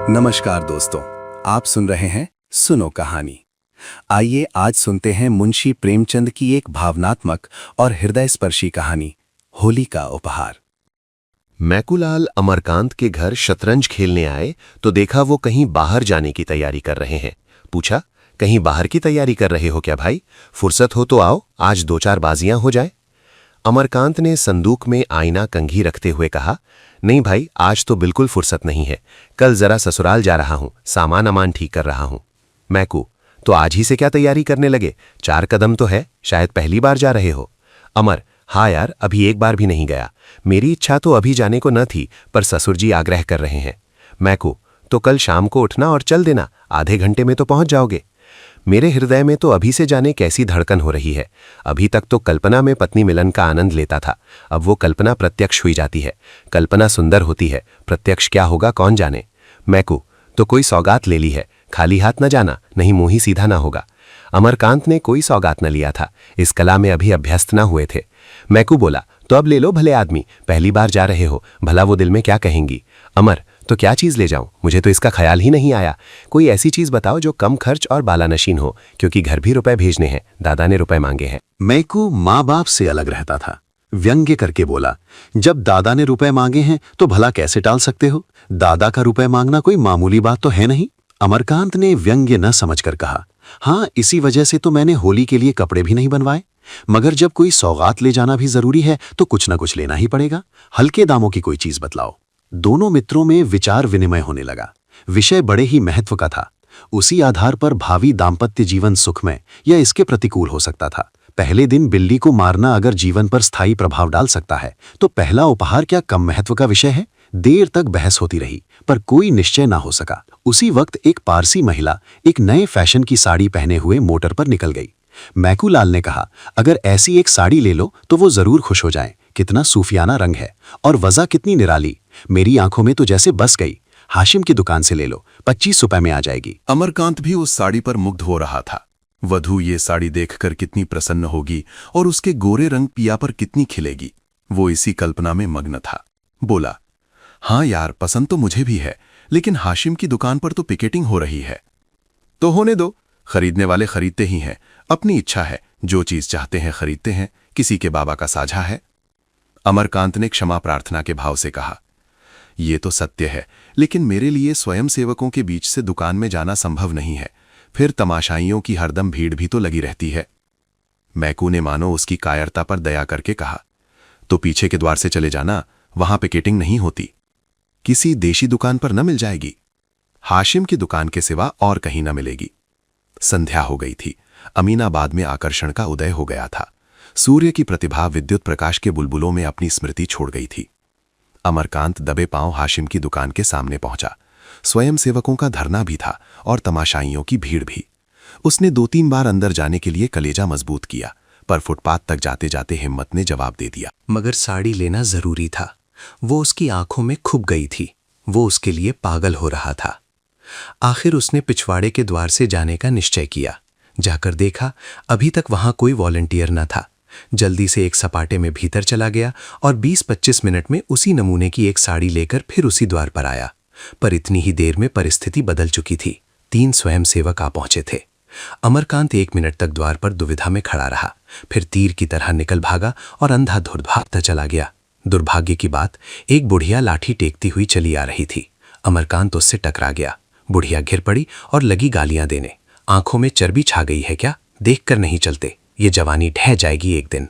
नमस्कार दोस्तों, आप सुन रहे हैं सुनो कहानी। आइए आज सुनते हैं मुंशी प्रेमचंद की एक भावनात्मक और हृदयस्पर्शी कहानी, होली का उपहार। मैकूलाल अमरकांत के घर शतरंज खेलने आए तो देखा वो कहीं बाहर जाने की तैयारी कर रहे हैं। पूछा, कहीं बाहर की तैयारी कर रहे हो क्या भाई? फुर्सत हो तो आओ, आज 2-4 बाजियां हो जाए। अमरकांत ने संदूक में आईना कंघी रखते हुए कहा, नहीं भाई, आज तो बिल्कुल फुर्सत नहीं है। कल जरा ससुराल जा रहा हूं, सामान अमान ठीक कर रहा हूं। मैकू, तो आज ही से क्या तैयारी करने लगे? 4 कदम तो है, शायद पहली बार जा रहे हो। अमर, हाँ यार, अभी एक बार भी नहीं गया। मेरी इच्छा तो अभी जाने को न थी, पर ससुर जी आग्रह कर रहे हैं। मैकू, तो कल शाम को उठना और चल देना, आधे घंटे में तो पहुंच जाओगे। मेरे हृदय में तो अभी से जाने कैसी धड़कन हो रही है। अभी तक तो कल्पना में पत्नी मिलन का आनंद लेता था, अब वो कल्पना प्रत्यक्ष हुई जाती है। कल्पना सुंदर होती है, प्रत्यक्ष क्या होगा कौन जाने। मैकू, तो कोई सौगात ले ली है? खाली हाथ न जाना, नहीं मुंह ही सीधा ना होगा। अमरकांत ने कोई सौगात न लिया था, इस कला में अभी अभ्यस्त न हुए थे। मैकू बोला, तो अब ले लो भले आदमी, पहली बार जा रहे हो, भला वो दिल में क्या कहेंगी। अमर, तो क्या चीज ले जाऊं? मुझे तो इसका ख्याल ही नहीं आया। कोई ऐसी चीज बताओ जो कम खर्च और बालानशीन हो, क्योंकि घर भी रुपए भेजने हैं, दादा ने रुपए मांगे हैं। मैकू माँ बाप से अलग रहता था। व्यंग्य करके बोला, जब दादा ने रुपए मांगे हैं तो भला कैसे टाल सकते हो? दादा का रुपए मांगना कोई मामूली बात तो है नहीं। अमरकांत ने व्यंग्य न समझकर कहा, हाँ, इसी वजह से तो मैंने होली के लिए कपड़े भी नहीं बनवाए। मगर जब कोई सौगात ले जाना भी जरूरी है तो कुछ न कुछ लेना ही पड़ेगा। हल्के दामों की कोई चीज बतलाओ। दोनों मित्रों में विचार विनिमय होने लगा। विषय बड़े ही महत्व का था। उसी आधार पर भावी दाम्पत्य जीवन सुखमय या इसके प्रतिकूल हो सकता था। पहले दिन बिल्ली को मारना अगर जीवन पर स्थायी प्रभाव डाल सकता है, तो पहला उपहार क्या कम महत्व का विषय है? देर तक बहस होती रही, पर कोई निश्चय ना हो सका। उसी वक्त एक पारसी महिला एक नए फैशन की साड़ी पहने हुए मोटर पर निकल गई। मैकूलाल ने कहा, अगर ऐसी एक साड़ी ले लो तो वो जरूर खुश हो जाएं। कितना सूफियाना रंग है और वजह कितनी निराली, मेरी आंखों में तो जैसे बस गई। हाशिम की दुकान से ले लो, 25 रुपए में आ जाएगी। अमरकांत भी उस साड़ी पर मुग्ध हो रहा था। वधू ये साड़ी देखकर कितनी प्रसन्न होगी और उसके गोरे रंग पिया पर कितनी खिलेगी, वो इसी कल्पना में मग्न था। बोला, हाँ यार, पसंद तो मुझे भी है, लेकिन हाशिम की दुकान पर तो पिकेटिंग हो रही है। तो होने दो, खरीदने वाले खरीदते ही हैं, अपनी इच्छा है, जो चीज चाहते हैं खरीदते हैं, किसी के बाबा का साझा है। अमरकांत ने क्षमा प्रार्थना के भाव से कहा, ये तो सत्य है, लेकिन मेरे लिए स्वयं सेवकों के बीच से दुकान में जाना संभव नहीं है, फिर तमाशाइयों की हरदम भीड़ भी तो लगी रहती है। मैकू ने मानो उसकी कायरता पर दया करके कहा, तो पीछे के द्वार से चले जाना, वहां पिकेटिंग नहीं होती, किसी देशी दुकान पर न मिल जाएगी, हाशिम की दुकान के सिवा और कहीं न मिलेगी। संध्या हो गई थी, अमीनाबाद में आकर्षण का उदय हो गया था। सूर्य की प्रतिभा विद्युत प्रकाश के बुलबुलों में अपनी स्मृति छोड़ गई थी। अमरकांत दबे पांव हाशिम की दुकान के सामने पहुंचा। स्वयं सेवकों का धरना भी था और तमाशाइयों की भीड़ भी। उसने 2-3 बार अंदर जाने के लिए कलेजा मजबूत किया, पर फुटपाथ तक जाते जाते हिम्मत ने जवाब दे दिया। मगर साड़ी लेना जरूरी था। वो उसकी आंखों में खुब गई थी, वो उसके लिए पागल हो रहा था। आखिर उसने पिछवाड़े के द्वार से जाने का निश्चय किया। जाकर देखा, अभी तक वहां कोई वॉलंटियर न था। जल्दी से एक सपाटे में भीतर चला गया और 20-25 मिनट में उसी नमूने की एक साड़ी लेकर फिर उसी द्वार पर आया। पर इतनी ही देर में परिस्थिति बदल चुकी थी। 3 स्वयंसेवक आ पहुंचे थे। अमरकांत 1 मिनट तक द्वार पर दुविधा में खड़ा रहा, फिर तीर की तरह निकल भागा और अंधाधुंध भागता चला गया। दुर्भाग्य की बात, एक बुढ़िया लाठी टेकती हुई चली आ रही थी। अमरकांत उससे टकरा गया। बुढ़िया घिर पड़ी और लगी गालियां देने। आंखों में चर्बी छा गई है क्या? देखकर नहीं चलते, ये जवानी ढह जाएगी एक दिन।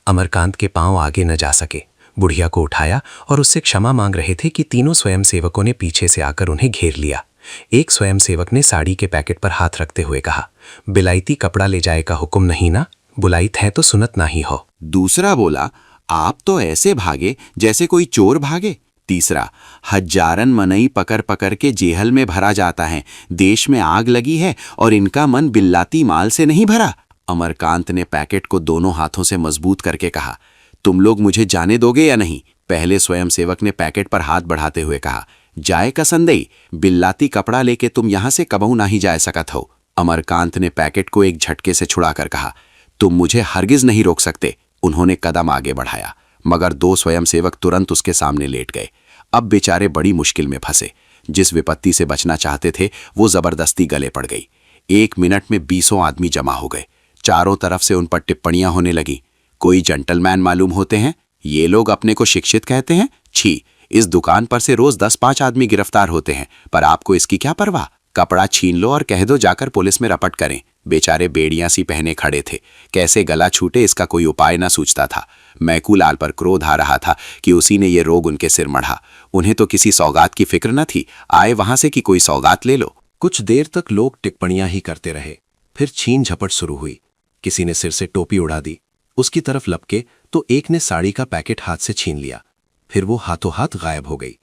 अमरकांत के पांव आगे न जा सके। बुढ़िया को उठाया और उससे क्षमा मांग रहे थे कि तीनों स्वयंसेवकों ने पीछे से आकर उन्हें घेर लिया। एक स्वयंसेवक ने साड़ी के पैकेट पर हाथ रखते हुए कहा, बिलायती कपड़ा ले जाए का हुक्म नहीं ना, बुलाइत है तो सुनत ना ही हो। दूसरा बोला, आप तो ऐसे भागे जैसे कोई चोर भागे। तीसरा, हजारन मनई पकड़ पकड़ के जेहल में भरा जाता है, देश में आग लगी है और इनका मन बिल्लाती माल से नहीं भरा। अमरकांत ने पैकेट को दोनों हाथों से मजबूत करके कहा, तुम लोग मुझे जाने दोगे या नहीं? पहले स्वयंसेवक ने पैकेट पर हाथ बढ़ाते हुए कहा, जाए का संदेही, बिल्लाती कपड़ा लेके तुम यहां से कबहू ना ही जा सकत हो। अमरकांत ने पैकेट को एक झटके से छुड़ाकर कहा, तुम मुझे हरगिज नहीं रोक सकते। उन्होंने कदम आगे बढ़ाया, मगर 2 स्वयंसेवक तुरंत उसके सामने लेट गए। अब बेचारे बड़ी मुश्किल में फंसे। जिस विपत्ति से बचना चाहते थे वो जबरदस्ती गले पड़ गई। 1 मिनट में 20 आदमी जमा हो गए। चारों तरफ से उन पर टिप्पणियां होने लगी। कोई जेंटलमैन मालूम होते हैं, ये लोग अपने को शिक्षित कहते हैं। छी, इस दुकान पर से रोज 10-5 आदमी गिरफ्तार होते हैं, पर आपको इसकी क्या परवाह? कपड़ा छीन लो और कह दो जाकर पुलिस में रपट करें। बेचारे बेड़ियां सी पहने खड़े थे, कैसे गला छूटे इसका कोई उपाय न सूझता था। मैकूलाल पर क्रोध आ रहा था कि उसी ने ये रोग उनके सिर मढ़ा। उन्हें तो किसी सौगात की फिक्र न थी, आए वहां से कि कोई सौगात ले लो। कुछ देर तक लोग टिप्पणियां ही करते रहे। फिर छीन झपट शुरू हुई। किसी ने सिर से टोपी उड़ा दी, उसकी तरफ लपके तो एक ने साड़ी का पैकेट हाथ से छीन लिया। फिर वो हाथों हाथ गायब हो गई।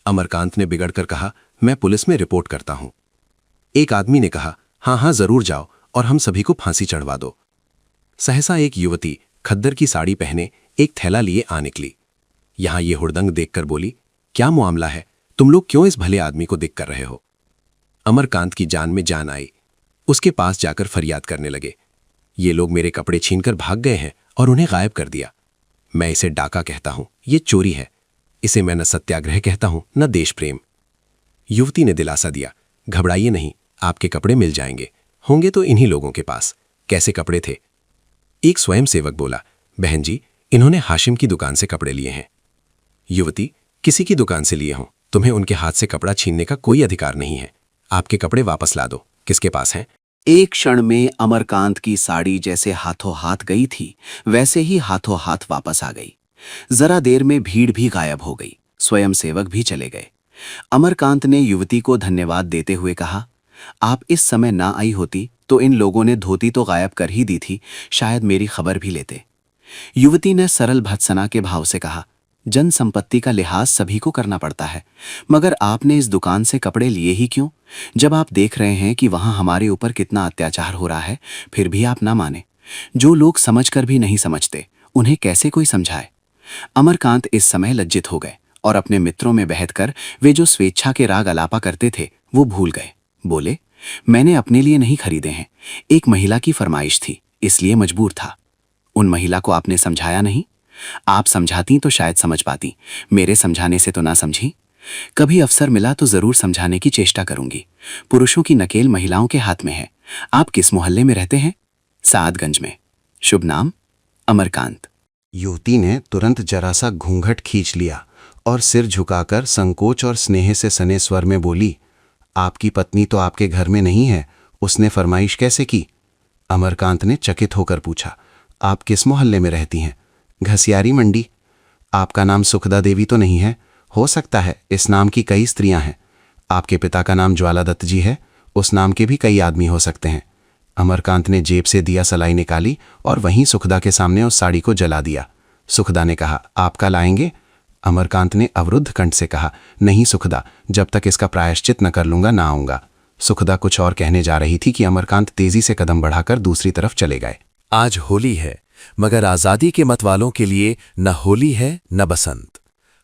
अमरकांत ने बिगड़कर कहा, मैं पुलिस में रिपोर्ट करता हूं। एक आदमी ने कहा, हाँ हाँ जरूर जाओ और हम सभी को फांसी चढ़वा दो। सहसा एक युवती खद्दर की साड़ी पहने एक थैला लिए आ निकली। यहां ये हुड़दंग देखकर बोली, क्या मामला है? तुम लोग क्यों इस भले आदमी को दिख कर रहे हो? अमरकांत की जान में जान आई। उसके पास जाकर फरियाद करने लगे, ये लोग मेरे कपड़े छीनकर भाग गए हैं और उन्हें गायब कर दिया। मैं इसे डाका कहता हूं, ये चोरी है। इसे मैं न सत्याग्रह कहता हूं न देश प्रेम। युवती ने दिलासा दिया, घबराइए नहीं, आपके कपड़े मिल जाएंगे, होंगे तो इन्हीं लोगों के पास। कैसे कपड़े थे? एक स्वयंसेवक बोला, बहन जी, इन्होंने हाशिम की दुकान से कपड़े लिए हैं। युवती, किसी की दुकान से लिए हों, तुम्हें उनके हाथ से कपड़ा छीनने का कोई अधिकार नहीं है। आपके कपड़े वापस ला दो। किसके पास हैं? एक क्षण में अमरकांत की साड़ी जैसे हाथों हाथ गई थी, वैसे ही हाथों हाथ वापस आ गई। जरा देर में भीड़ भी गायब हो गई, स्वयंसेवक भी चले गए। अमरकांत ने युवती को धन्यवाद देते हुए कहा, आप इस समय ना आई होती तो इन लोगों ने धोती तो गायब कर ही दी थी, शायद मेरी खबर भी लेते। युवती ने सरल भत्सना के भाव से कहा, जन संपत्ति का लिहाज सभी को करना पड़ता है, मगर आपने इस दुकान से कपड़े लिए ही क्यों? जब आप देख रहे हैं कि वहां हमारे ऊपर कितना अत्याचार हो रहा है, फिर भी आप ना माने। जो लोग समझकर भी नहीं समझते, उन्हें कैसे कोई समझाए? अमरकांत इस समय लज्जित हो गए और अपने मित्रों में बहककर वे जो स्वेच्छा के राग अलापा करते थे वो भूल गए। बोले, मैंने अपने लिए नहीं खरीदे हैं, एक महिला की फरमाइश थी, इसलिए मजबूर था। उन महिला को आपने समझाया नहीं? आप समझाती तो शायद समझ पाती, मेरे समझाने से तो ना समझी। कभी अवसर मिला तो जरूर समझाने की चेष्टा करूंगी। पुरुषों की नकेल महिलाओं के हाथ में है। आप किस मोहल्ले में रहते हैं? सादगंज में। शुभ नाम? अमरकांत। युवती ने तुरंत जरा सा घूंघट खींच लिया और सिर झुकाकर संकोच और स्नेह से सने स्वर में बोली, आपकी पत्नी तो आपके घर में नहीं है, उसने फरमाइश कैसे की? अमरकांत ने चकित होकर पूछा, आप किस मोहल्ले में रहती हैं? घसियारी मंडी। आपका नाम सुखदा देवी तो नहीं है? हो सकता है, इस नाम की कई स्त्रियां हैं। आपके पिता का नाम ज्वाला दत्त जी है, उस नाम के भी कई आदमी हो सकते हैं। अमरकांत ने जेब से दिया सलाई निकाली और वहीं सुखदा के सामने उस साड़ी को जला दिया। सुखदा ने कहा, आपका लाएंगे? अमरकांत ने अवरुद्ध कंठ से कहा, नहीं सुखदा, जब तक इसका प्रायश्चित न कर लूंगा ना आऊंगा। सुखदा कुछ और कहने जा रही थी कि अमरकांत तेजी से कदम बढ़ाकर दूसरी तरफ चले गए। आज होली है, मगर आजादी के मत वालों के लिए न होली है न बसंत।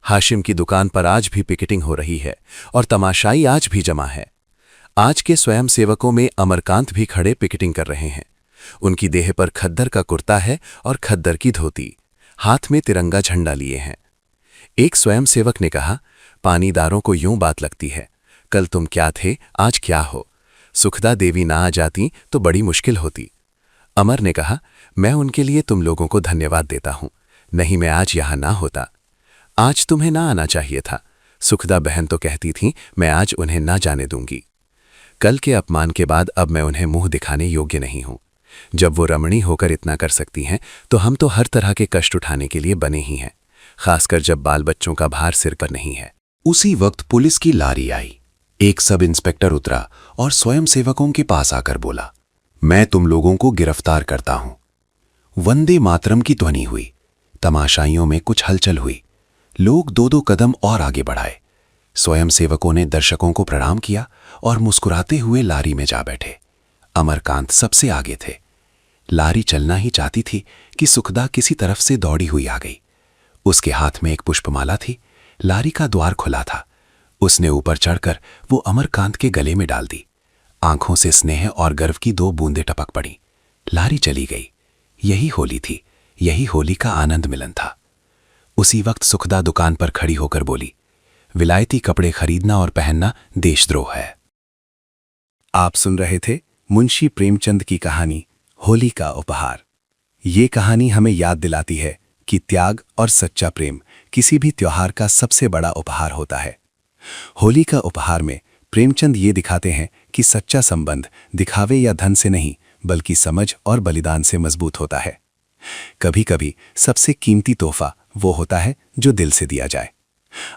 हाशिम की दुकान पर आज भी पिकेटिंग हो रही है और तमाशाई आज भी जमा है। आज के स्वयंसेवकों में अमरकांत भी खड़े पिकेटिंग कर रहे हैं। उनकी देह पर खद्दर का कुर्ता है और खद्दर की धोती, हाथ में तिरंगा झंडा लिए हैं। एक स्वयंसेवक ने कहा, पानीदारों को यूं बात लगती है, कल तुम क्या थे आज क्या हो। सुखदा देवी ना आ जाती तो बड़ी मुश्किल होती। अमर ने कहा, मैं उनके लिए तुम लोगों को धन्यवाद देता हूं, नहीं मैं आज यहां ना होता। आज तुम्हें ना आना चाहिए था। सुखदा बहन तो कहती थी मैं आज उन्हें ना जाने दूंगी। कल के अपमान के बाद अब मैं उन्हें मुंह दिखाने योग्य नहीं हूं। जब वो रमणी होकर इतना कर सकती हैं तो हम तो हर तरह के कष्ट उठाने के लिए बने ही हैं, खासकर जब बाल बच्चों का भार सिर पर नहीं है। उसी वक्त पुलिस की लारी आई। एक सब इंस्पेक्टर उतरा और स्वयंसेवकों के पास आकर बोला, मैं तुम लोगों को गिरफ्तार करता हूं। वंदे मातरम की ध्वनि हुई। तमाशाइयों में कुछ हलचल हुई। लोग 2-2 कदम और आगे बढ़ाए। स्वयंसेवकों ने दर्शकों को प्रणाम किया और मुस्कुराते हुए लारी में जा बैठे। अमरकांत सबसे आगे थे। लारी चलना ही चाहती थी कि सुखदा किसी तरफ से दौड़ी हुई आ गई। उसके हाथ में एक पुष्पमाला थी। लारी का द्वार खुला था। उसने ऊपर चढ़कर वो अमरकांत के गले में डाल दी। आंखों से स्नेह और गर्व की 2 बूंदें टपक पड़ी। लारी चली गई। यही होली थी, यही होली का आनंद मिलन था। उसी वक्त सुखदा दुकान पर खड़ी होकर बोली, विलायती कपड़े खरीदना और पहनना देशद्रोह है। आप सुन रहे थे मुंशी प्रेमचंद की कहानी होली का उपहार। ये कहानी हमें याद दिलाती है कि त्याग और सच्चा प्रेम किसी भी त्योहार का सबसे बड़ा उपहार होता है। होली का उपहार में प्रेमचंद ये दिखाते हैं कि सच्चा संबंध दिखावे या धन से नहीं बल्कि समझ और बलिदान से मजबूत होता है। कभी कभी सबसे कीमती तोहफा वो होता है जो दिल से दिया जाए।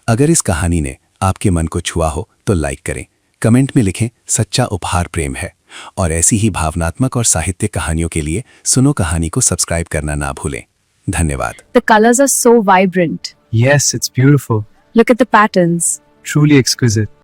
अगर इस कहानी ने आपके मन को छुआ हो तो लाइक करें, कमेंट में लिखें सच्चा उपहार प्रेम है, और ऐसी ही भावनात्मक और साहित्यिक कहानियों के लिए सुनो कहानी को सब्सक्राइब करना ना भूलें। धन्यवाद। The colors are so vibrant. Yes, it's beautiful. Look at the patterns. Truly exquisite.